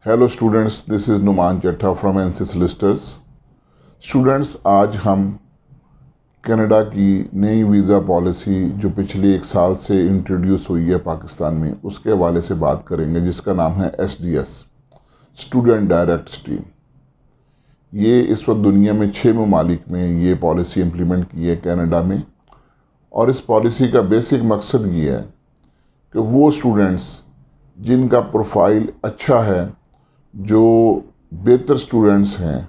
Hello students, this is Numan Chattha from NC solicitors. Students, आज हम Canada की नई वीज़ा पॉलिसी जो पिछले 1 साल से इंट्रोड्यूस हुई है पाकिस्तान में, उसके हवाले से बात करेंगे, जिसका नाम है SDS, स्टूडेंट डायरेक्ट स्ट्रीम। ये इस वक्त दुनिया में 6 ममालिक में ये पॉलिसी इम्प्लीमेंट की है कनाडा में। और इस पॉलिसी का बेसिक मकसद ये है कि वो स्टूडेंट्स जिनका प्रोफाइल अच्छा है, जो बेहतर स्टूडेंट्स हैं,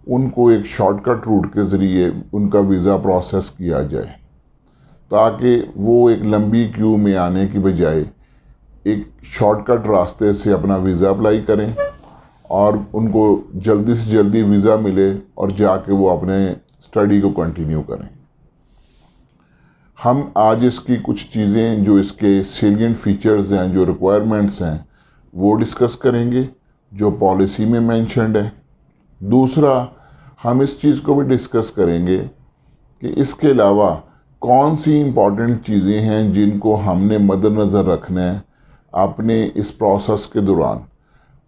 उनको एक शॉर्टकट रूट के ज़रिए उनका वीज़ा प्रोसेस किया जाए, ताकि वो एक लंबी क्यू में आने की बजाय एक शॉर्टकट रास्ते से अपना वीज़ा अप्लाई करें और उनको जल्दी से जल्दी वीज़ा मिले और जाके वो अपने स्टडी को कंटिन्यू करें। हम आज इसकी कुछ चीज़ें, जो इसके सेलिएंट फीचर्स हैं, जो रिक्वायरमेंट्स हैं, वो डिस्कस करेंगे जो पॉलिसी में मेंशन्ड है। दूसरा, हम इस चीज़ को भी डिस्कस करेंगे कि इसके अलावा कौन सी इम्पॉर्टेंट चीज़ें हैं जिनको हमने मद्देनज़र रखना है अपने इस प्रोसेस के दौरान,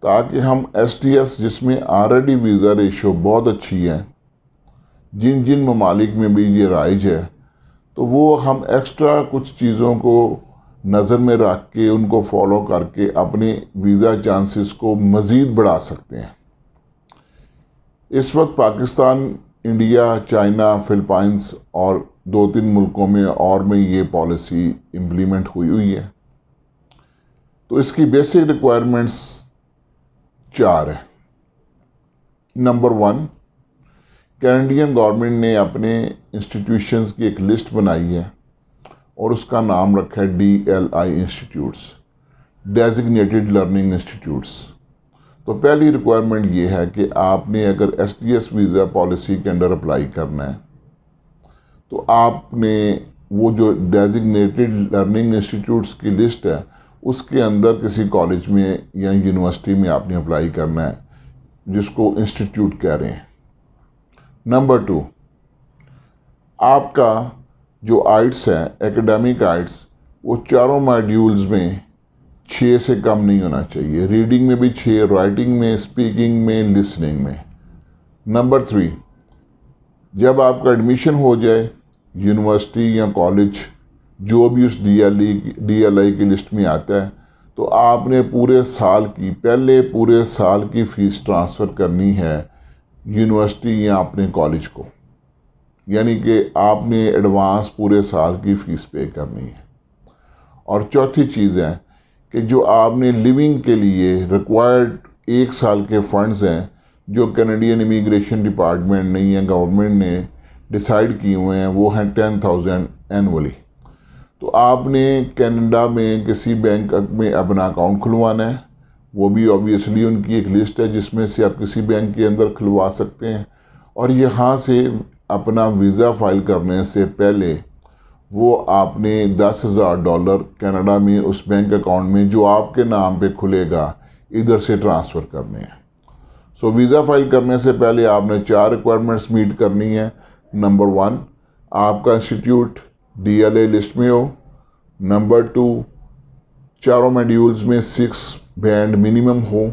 ताकि हम SDS, जिसमें ऑलरेडी वीज़ा रेशो बहुत अच्छी है, जिन जिन ममालिक में भी ये राइज है, तो वो हम एक्स्ट्रा कुछ चीज़ों को नज़र में रख के उनको फॉलो करके अपने वीज़ा चांसेस को मज़ीद बढ़ा सकते हैं। इस वक्त पाकिस्तान, इंडिया, चाइना, फिलिपाइंस और 2-3 मुल्कों में और में ये पॉलिसी इम्प्लीमेंट हुई है। तो इसकी बेसिक रिक्वायरमेंट्स 4 है। नंबर 1, कैनेडियन गवर्नमेंट ने अपने इंस्टीट्यूशंस की एक लिस्ट बनाई है और उसका नाम रखा है DLI institutes, designated learning institutes. तो पहली रिक्वायरमेंट ये है कि आपने अगर SDS वीज़ा पॉलिसी के अंडर अप्लाई करना है, तो आपने वो जो डेजिग्नेटेड लर्निंग इंस्टीट्यूट्स की लिस्ट है, उसके अंदर किसी कॉलेज में या यूनिवर्सिटी में आपने अप्लाई करना है, जिसको इंस्टीट्यूट कह रहे हैं। नंबर 2, आपका जो आइट्स है, एकेडमिक आइट्स, वो चारों मॉड्यूल्स में 6 से कम नहीं होना चाहिए। रीडिंग में भी 6, राइटिंग में, स्पीकिंग में, लिसनिंग में। नंबर 3, जब आपका एडमिशन हो जाए यूनिवर्सिटी या कॉलेज, जो भी उस DLI की लिस्ट में आता है, तो आपने पूरे साल की फ़ीस ट्रांसफ़र करनी है यूनिवर्सिटी या अपने कॉलेज को, यानी कि आपने एडवांस पूरे साल की फ़ीस पे करनी है। और चौथी चीज़ है कि जो आपने लिविंग के लिए रिक्वायर्ड 1 साल के फंड्स हैं, जो कैनेडियन इमिग्रेशन डिपार्टमेंट ने या गवर्नमेंट ने डिसाइड किए हुए हैं, वो हैं 10,000 एनुअली। तो आपने कनाडा में किसी बैंक में अपना अकाउंट खुलवाना है, वो भी ऑब्वियसली उनकी एक लिस्ट है जिसमें से आप किसी बैंक के अंदर खुलवा सकते हैं। और यहाँ से अपना वीज़ा फाइल करने से पहले वो आपने $10,000 कनाडा में उस बैंक अकाउंट में जो आपके नाम पे खुलेगा, इधर से ट्रांसफ़र करने हैं। सो वीज़ा फाइल करने से पहले आपने 4 रिक्वायरमेंट्स मीट करनी है। नंबर 1, आपका इंस्टीट्यूट DLI लिस्ट में हो। नंबर 2, चारों मॉड्यूल्स में 6 बैंड मिनिमम हो।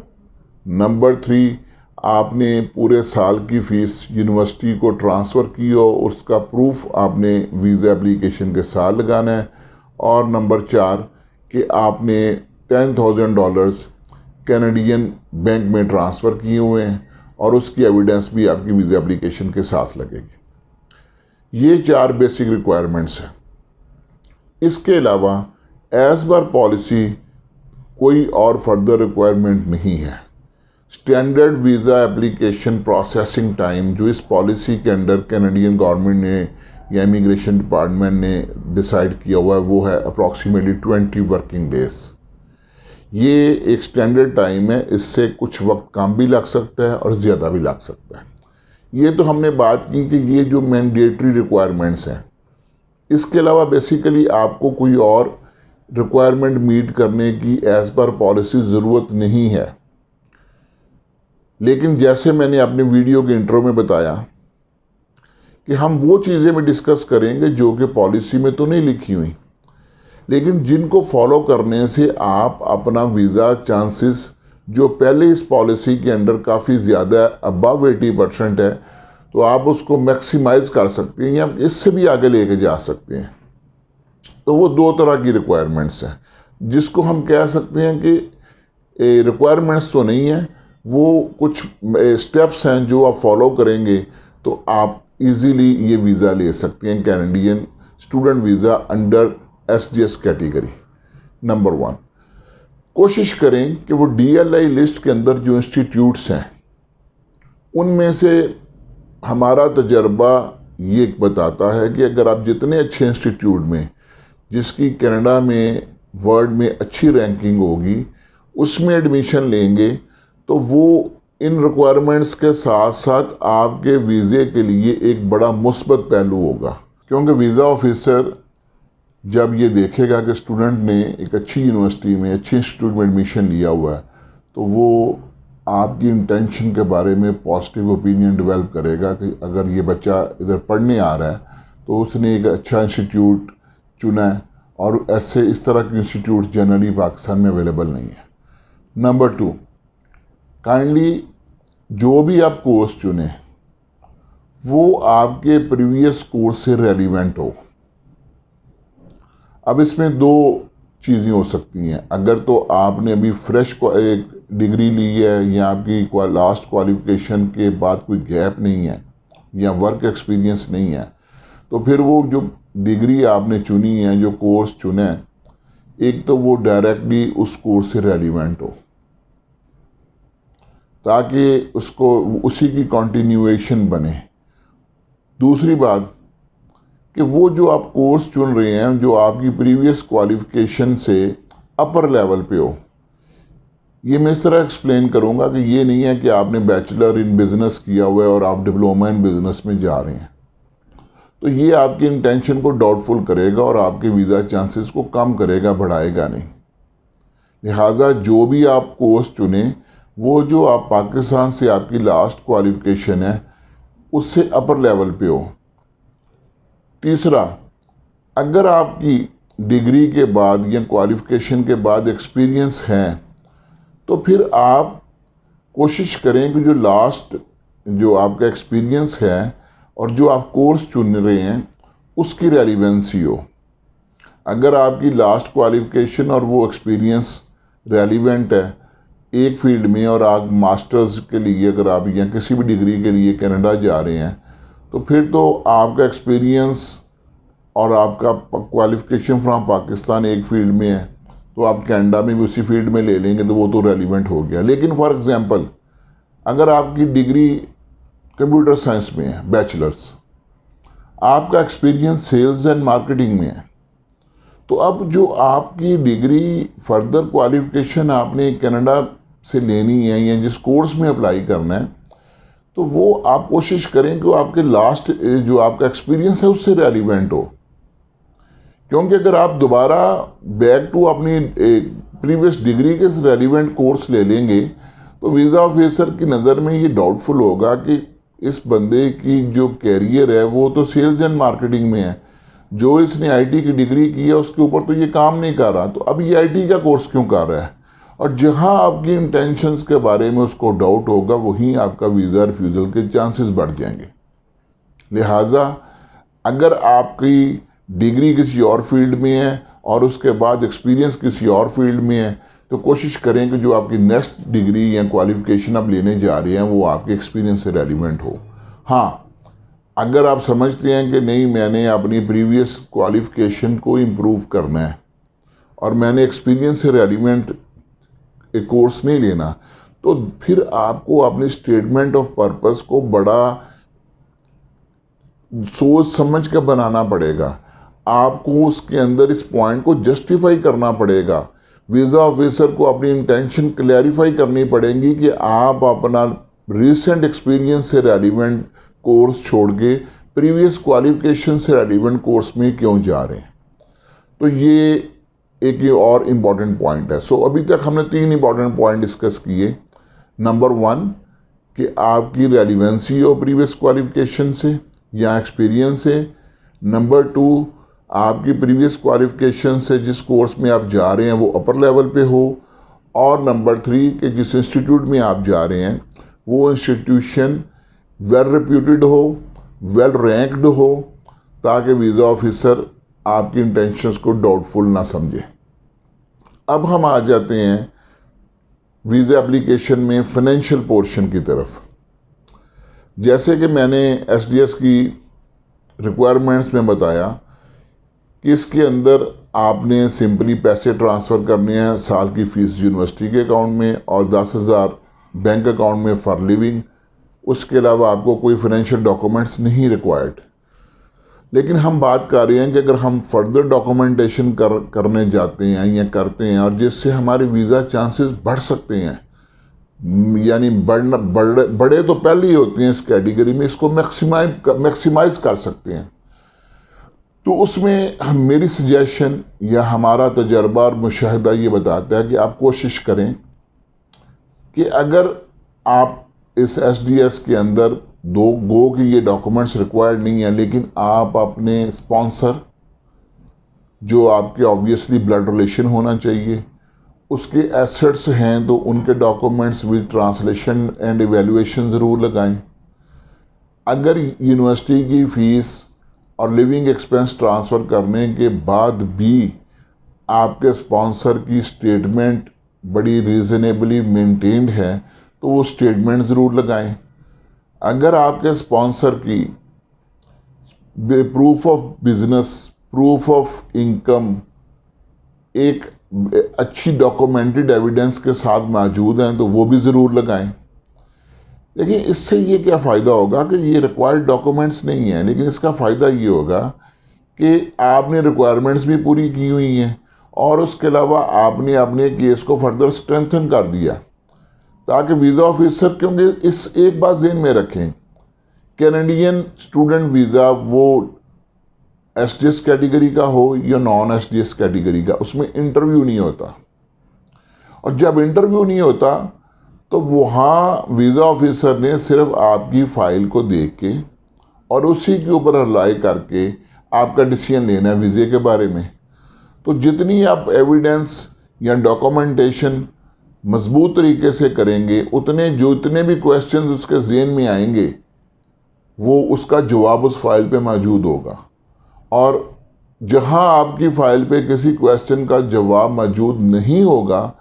नंबर 3, आपने पूरे साल की फ़ीस यूनिवर्सिटी को ट्रांसफ़र की हो, उसका प्रूफ आपने वीज़ा एप्लीकेशन के साथ लगाना है। और नंबर 4, कि आपने $10,000 कैनेडियन बैंक में ट्रांसफ़र किए हुए हैं और उसकी एविडेंस भी आपकी वीज़ा एप्लीकेशन के साथ लगेगी। ये 4 बेसिक रिक्वायरमेंट्स हैं। इसके अलावा एज़ पर पॉलिसी कोई और फर्दर रिक्वायरमेंट नहीं है। Standard visa application processing time जो इस पॉलिसी के अंडर कैनेडियन गवर्नमेंट ने या इमिग्रेशन डिपार्टमेंट ने डिसाइड किया हुआ है, वो है अप्रॉक्सीमेटली 20 वर्किंग डेज़। ये एक स्टैंडर्ड टाइम है, इससे कुछ वक्त कम भी लग सकता है और ज़्यादा भी लग सकता है। ये तो हमने बात की कि ये जो मैंडेटरी रिक्वायरमेंट्स हैं। इसके अलावा बेसिकली आपको कोई और रिक्वायरमेंट मीट करने की एज़ पर पॉलिसी ज़रूरत नहीं है। लेकिन जैसे मैंने अपने वीडियो के इंट्रो में बताया कि हम वो चीज़ें भी डिस्कस करेंगे जो कि पॉलिसी में तो नहीं लिखी हुई, लेकिन जिनको फॉलो करने से आप अपना वीज़ा चांसेस जो पहले इस पॉलिसी के अंडर काफ़ी ज़्यादा अबव 80% है, तो आप उसको मैक्सिमाइज कर सकते हैं या इससे भी आगे लेके जा सकते हैं। तो वो दो तरह की रिक्वायरमेंट्स हैं, जिसको हम कह सकते हैं कि रिक्वायरमेंट्स तो नहीं है, वो कुछ स्टेप्स हैं जो आप फॉलो करेंगे तो आप इजीली ये वीज़ा ले सकते हैं, Canadian student visa under SDS category. Number 1, कोशिश करें कि वो डीएलआई लिस्ट के अंदर जो इंस्टीट्यूट्स हैं उनमें से हमारा तजर्बा ये बताता है कि अगर आप जितने अच्छे इंस्टीट्यूट में जिसकी कनाडा में वर्ल्ड में अच्छी रैंकिंग होगी उसमें एडमिशन लेंगे तो वो इन रिक्वायरमेंट्स के साथ साथ आपके वीज़े के लिए एक बड़ा मुस्बत पहलू होगा, क्योंकि वीज़ा ऑफिसर जब ये देखेगा कि स्टूडेंट ने एक अच्छी यूनिवर्सिटी में अच्छे इंस्टीट्यूट में एडमिशन लिया हुआ है तो वो आपकी इंटेंशन के बारे में पॉजिटिव ओपिनियन डेवलप करेगा कि अगर ये बच्चा इधर पढ़ने आ रहा है तो उसने एक अच्छा इंस्टीट्यूट चुना है, और ऐसे इस तरह के इंस्टीट्यूट जनरली पाकिस्तान में अवेलेबल नहीं है। नंबर 2, काइंडली जो भी आप कोर्स चुने वो आपके प्रीवियस कोर्स से रेलिवेंट हो। अब इसमें दो चीज़ें हो सकती हैं, अगर तो आपने अभी फ्रेश एक डिग्री ली है या आपकी लास्ट क्वालिफिकेशन के बाद कोई गैप नहीं है या वर्क एक्सपीरियंस नहीं है, तो फिर वो जो डिग्री आपने चुनी है, जो कोर्स चुना है, एक तो वो डायरेक्टली उस कोर्स से रेलिवेंट हो ताकि उसको उसी की कंटिन्यूएशन बने। दूसरी बात कि वो जो आप कोर्स चुन रहे हैं जो आपकी प्रीवियस क्वालिफिकेशन से अपर लेवल पे हो। ये मैं इस तरह एक्सप्लेन करूँगा कि ये नहीं है कि आपने बैचलर इन बिज़नेस किया हुआ है और आप डिप्लोमा इन बिज़नेस में जा रहे हैं, तो ये आपकी इंटेंशन को डाउटफुल करेगा और आपके वीज़ा चांसेस को कम करेगा, बढ़ाएगा नहीं। लिहाजा जो भी आप कोर्स चुने वो जो आप पाकिस्तान से आपकी लास्ट क्वालिफिकेशन है उससे अपर लेवल पे हो। तीसरा, अगर आपकी डिग्री के बाद या क्वालिफिकेशन के बाद एक्सपीरियंस है तो फिर आप कोशिश करें कि जो आपका एक्सपीरियंस है और जो आप कोर्स चुन रहे हैं उसकी रेलिवेंसी हो। अगर आपकी लास्ट क्वालिफिकेशन और वो एक्सपीरियंस रेलिवेंट है एक फील्ड में और आप मास्टर्स के लिए अगर आप या किसी भी डिग्री के लिए कनाडा जा रहे हैं तो फिर तो आपका एक्सपीरियंस और आपका क्वालिफिकेशन फ्रॉम पाकिस्तान एक फील्ड में है तो आप कनाडा में भी उसी फील्ड में ले लेंगे तो वो तो रेलिवेंट हो गया। लेकिन फॉर एग्जांपल अगर आपकी डिग्री कंप्यूटर साइंस में है, बैचलर्स, आपका एक्सपीरियंस सेल्स एंड मार्केटिंग में है, तो अब जो आपकी डिग्री फर्दर क्वालिफिकेशन आपने कनाडा से लेनी है या जिस कोर्स में अप्लाई करना है तो वो आप कोशिश करें कि आपके लास्ट जो आपका एक्सपीरियंस है उससे रेलिवेंट हो। क्योंकि अगर आप दोबारा बैक टू अपनी प्रीवियस डिग्री के रेलिवेंट कोर्स ले लेंगे तो वीज़ा ऑफिसर की नज़र में ये डाउटफुल होगा कि इस बंदे की जो कैरियर है वो तो सेल्स एंड मार्केटिंग में है, जो इसने आईटी की डिग्री की है उसके ऊपर तो ये काम नहीं कर रहा, तो अब ये आईटी का कोर्स क्यों कर रहा है। और जहां आपकी इंटेंशंस के बारे में उसको डाउट होगा वहीं आपका वीज़ा रिफ्यूज़ल के चांसेस बढ़ जाएंगे। लिहाजा अगर आपकी डिग्री किसी और फील्ड में है और उसके बाद एक्सपीरियंस किसी और फील्ड में है तो कोशिश करें कि जो आपकी नेक्स्ट डिग्री या क्वालिफिकेशन आप लेने जा रहे हैं वो आपके एक्सपीरियंस से रेलिवेंट हो। हाँ, अगर आप समझते हैं कि नहीं मैंने अपनी प्रीवियस क्वालिफिकेशन को इम्प्रूव करना है और मैंने एक्सपीरियंस से रेलिवेंट एक कोर्स नहीं लेना, तो फिर आपको अपनी स्टेटमेंट ऑफ पर्पस को बड़ा सोच समझ कर बनाना पड़ेगा। आपको उसके अंदर इस पॉइंट को जस्टिफाई करना पड़ेगा। वीज़ा ऑफिसर को अपनी इंटेंशन क्लैरिफाई करनी पड़ेगी कि आप अपना रिसेंट एक्सपीरियंस से रेलिवेंट कोर्स छोड़ के प्रीवियस क्वालिफिकेशन से रेलिवेंट कोर्स में क्यों जा रहे हैं। तो ये एक और इम्पॉर्टेंट पॉइंट है। सो अभी तक हमने 3 इम्पॉर्टेंट पॉइंट डिस्कस किए। नंबर 1 कि आपकी रेलिवेंसी हो प्रीवियस क्वालिफिकेशन से या एक्सपीरियंस से। नंबर 2 आपकी प्रीवियस क्वालिफिकेशन से जिस कोर्स में आप जा रहे हैं वो अपर लेवल पे हो। और नंबर 3 कि जिस इंस्टीट्यूट में आप जा रहे हैं वो इंस्टीट्यूशन वेल रेप्यूटेड हो, वेल रैंक्ड हो, ताकि वीज़ा ऑफिसर आपकी इंटेंशंस को डाउटफुल ना समझे। अब हम आ जाते हैं वीज़ा एप्लीकेशन में फाइनेंशियल पोर्शन की तरफ। जैसे कि मैंने एसडीएस की रिक्वायरमेंट्स में बताया कि इसके अंदर आपने सिंपली पैसे ट्रांसफ़र करने हैं, साल की फ़ीस यूनिवर्सिटी के अकाउंट में और 10,000 बैंक अकाउंट में फॉर लिविंग। उसके अलावा आपको कोई फाइनेंशियल डॉक्यूमेंट्स नहीं रिक्वायर्ड। लेकिन हम बात कर रहे हैं कि अगर हम फर्दर डॉक्यूमेंटेशन करने जाते हैं या करते हैं और जिससे हमारे वीज़ा चांसेस बढ़ सकते हैं, यानी बड़े तो पहले ही होते हैं इस कैटेगरी में, इसको मैक्सिमाइज कर सकते हैं, तो उसमें मेरी सजेशन या हमारा तजर्बा और मुशाहिदा ये बताता है कि आप कोशिश करें कि अगर आप इस एसडीएस के अंदर गो कि ये डॉक्यूमेंट्स रिक्वायर्ड नहीं है, लेकिन आप अपने स्पॉन्सर जो आपके ऑब्वियसली ब्लड रिलेशन होना चाहिए, उसके एसेट्स हैं तो उनके documents with translation and evaluation ज़रूर लगाएं। अगर यूनिवर्सिटी की फ़ीस और लिविंग एक्सपेंस ट्रांसफ़र करने के बाद भी आपके स्पॉन्सर की स्टेटमेंट बड़ी रीज़नेबली मेंटेन्ड है तो वो स्टेटमेंट ज़रूर लगाएं। अगर आपके स्पॉन्सर की proof of business, proof of income एक अच्छी डॉक्यूमेंटेड एविडेंस के साथ मौजूद हैं तो वो भी ज़रूर लगाएं। देखिए, इससे ये क्या फ़ायदा होगा कि ये रिक्वायर्ड डॉक्यूमेंट्स नहीं हैं, लेकिन इसका फ़ायदा ये होगा कि आपने रिक्वायरमेंट्स भी पूरी की हुई हैं और उसके अलावा आपने अपने केस को फर्दर स्ट्रेंथन कर दिया, ताकि वीज़ा ऑफिसर, क्योंकि इस एक बात ज़हन में रखें, कैनेडियन स्टूडेंट वीज़ा वो एसडीएस कैटेगरी का हो या नॉन एसडीएस कैटेगरी का, उसमें इंटरव्यू नहीं होता। और जब इंटरव्यू नहीं होता तो वहाँ वीज़ा ऑफिसर ने सिर्फ आपकी फ़ाइल को देख के और उसी के ऊपर रिलाई करके आपका डिसीजन लेना है वीज़े के बारे में। तो जितनी आप एविडेंस या डॉक्यूमेंटेशन मजबूत तरीके से करेंगे, जितने भी क्वेश्चंस उसके ज़हन में आएंगे वो उसका जवाब उस फाइल पे मौजूद होगा। और जहां आपकी फ़ाइल पे किसी क्वेश्चन का जवाब मौजूद नहीं होगा,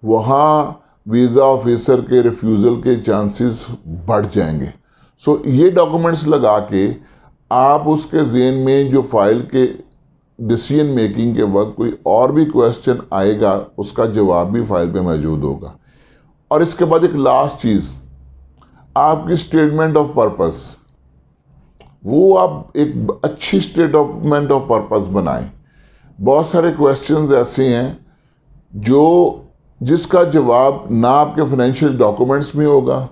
वहाँ वीज़ा ऑफिसर के रिफ्यूज़ल के चांसेस बढ़ जाएंगे। सो ये डॉक्यूमेंट्स लगा के आप उसके ज़हन में जो फ़ाइल के डिसीजन मेकिंग के वक्त कोई और भी क्वेश्चन आएगा, उसका जवाब भी फाइल पे मौजूद होगा। और इसके बाद एक लास्ट चीज़, आपकी स्टेटमेंट ऑफ पर्पस, वो आप एक अच्छी स्टेटमेंट ऑफ पर्पस बनाएं। बहुत सारे क्वेश्चंस ऐसे हैं जिसका जवाब ना आपके फाइनेंशियल डॉक्यूमेंट्स में होगा,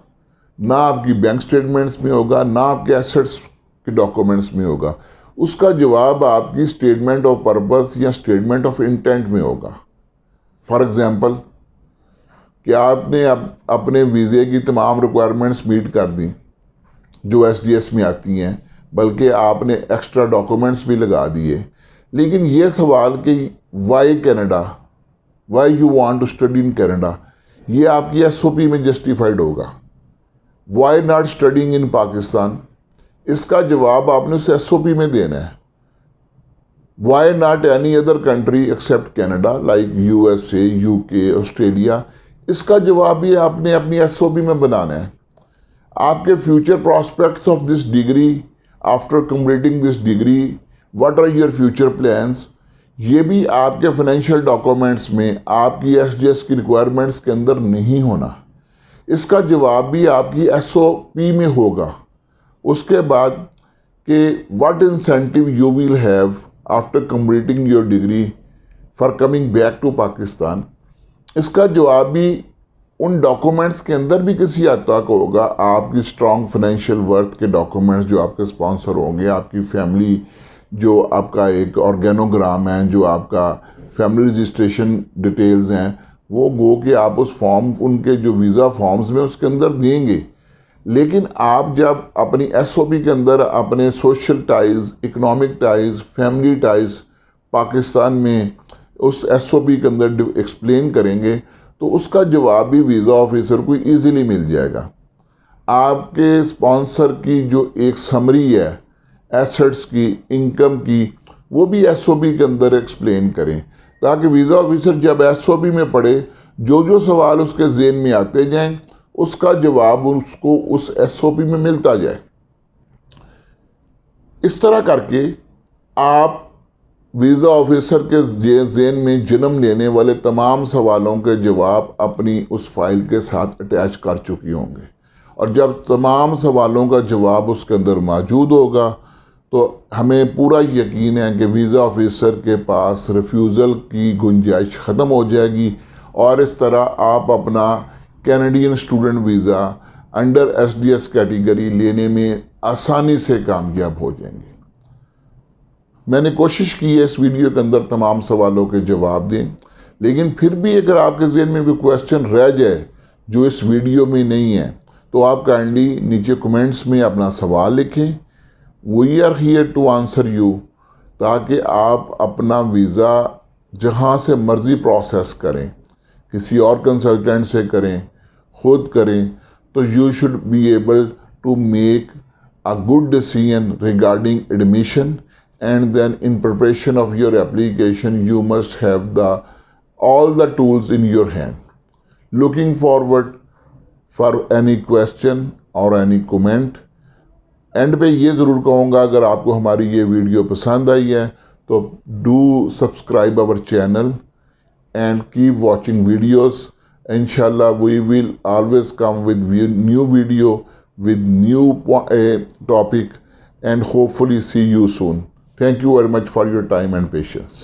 ना आपकी बैंक स्टेटमेंट्स में होगा, ना आपके एसेट्स के डॉक्यूमेंट्स में होगा। उसका जवाब आपकी स्टेटमेंट ऑफ पर्पस या स्टेटमेंट ऑफ इंटेंट में होगा। फॉर एग्जांपल कि आपने अपने वीज़े की तमाम रिक्वायरमेंट्स मीट कर दी जो एसडीएस में आती हैं, बल्कि आपने एक्स्ट्रा डॉक्यूमेंट्स भी लगा दिए, लेकिन ये सवाल कि why Canada, why you want to study in Canada, ये आपकी एसओपी में जस्टिफाइड होगा। Why not studying in Pakistan, इसका जवाब आपने उस एसओपी में देना है। Why not any other country except Canada like USA, UK, Australia, इसका जवाब भी आपने अपनी एसओपी में बनाना है। आपके future prospects of this degree, after completing this degree, what are your future plans, ये भी आपके फाइनेंशियल डॉक्यूमेंट्स में आपकी एसडीएस की रिक्वायरमेंट्स के अंदर नहीं होना। इसका जवाब भी आपकी एसओपी में होगा। उसके बाद कि what incentive you will have after completing your degree for coming back to Pakistan, इसका जवाब भी उन डॉक्यूमेंट्स के अंदर भी किसी हद तक होगा। आपकी स्ट्रॉन्ग फाइनेंशियल वर्थ के डॉक्यूमेंट्स जो आपके स्पॉन्सर होंगे, आपकी फैमिली, जो आपका एक ऑर्गेनोग्राम है, जो आपका फैमिली रजिस्ट्रेशन डिटेल्स हैं, वो गो के आप उस फॉर्म, उनके जो वीज़ा फॉर्म्स में उसके अंदर देंगे। लेकिन आप जब अपनी एसओपी के अंदर अपने social ties, economic ties, family ties Pakistan में उस एसओपी के अंदर एक्सप्लेन करेंगे, तो उसका जवाब भी वीज़ा ऑफिसर को ईज़िली मिल जाएगा। आपके स्पॉन्सर की जो एक समरी है एसेट्स की, इनकम की, वो भी एसओपी के अंदर एक्सप्लेन करें, ताकि वीज़ा ऑफिसर जब एसओपी में पढ़े जो जो सवाल उसके ज़हन में आते जाएं उसका जवाब उसको उस एसओपी में मिलता जाए। इस तरह करके आप वीज़ा ऑफिसर के ज़हन में जन्म लेने वाले तमाम सवालों के जवाब अपनी उस फाइल के साथ अटैच कर चुकी होंगे, और जब तमाम सवालों का जवाब उसके अंदर मौजूद होगा तो हमें पूरा यकीन है कि वीज़ा ऑफिसर के पास रिफ्यूज़ल की गुंजाइश ख़त्म हो जाएगी, और इस तरह आप अपना Canadian student visa under SDS category लेने में आसानी से कामयाब हो जाएंगे। मैंने कोशिश की है इस वीडियो के अंदर तमाम सवालों के जवाब दें, लेकिन फिर भी अगर आपके ज़हन में कोई क्वेश्चन रह जाए जो इस वीडियो में नहीं है तो आप काइंडली नीचे कमेंट्स में अपना सवाल लिखें। We are here to answer you, ताकि आप अपना वीज़ा जहाँ से मर्ज़ी प्रोसेस करें, किसी और कंसल्टेंट से करें, खुद करें, तो you should be able to make a good decision regarding admission, and then in preparation of your application you must have all the tools in your hand. Looking forward for any question or any comment. And पे ये ज़रूर कहूँगा, अगर आपको हमारी ये video पसंद आई है तो do subscribe our channel and keep watching videos. Inshallah we will always come with new video with new topic, and hopefully see you soon. Thank you very much for your time and patience.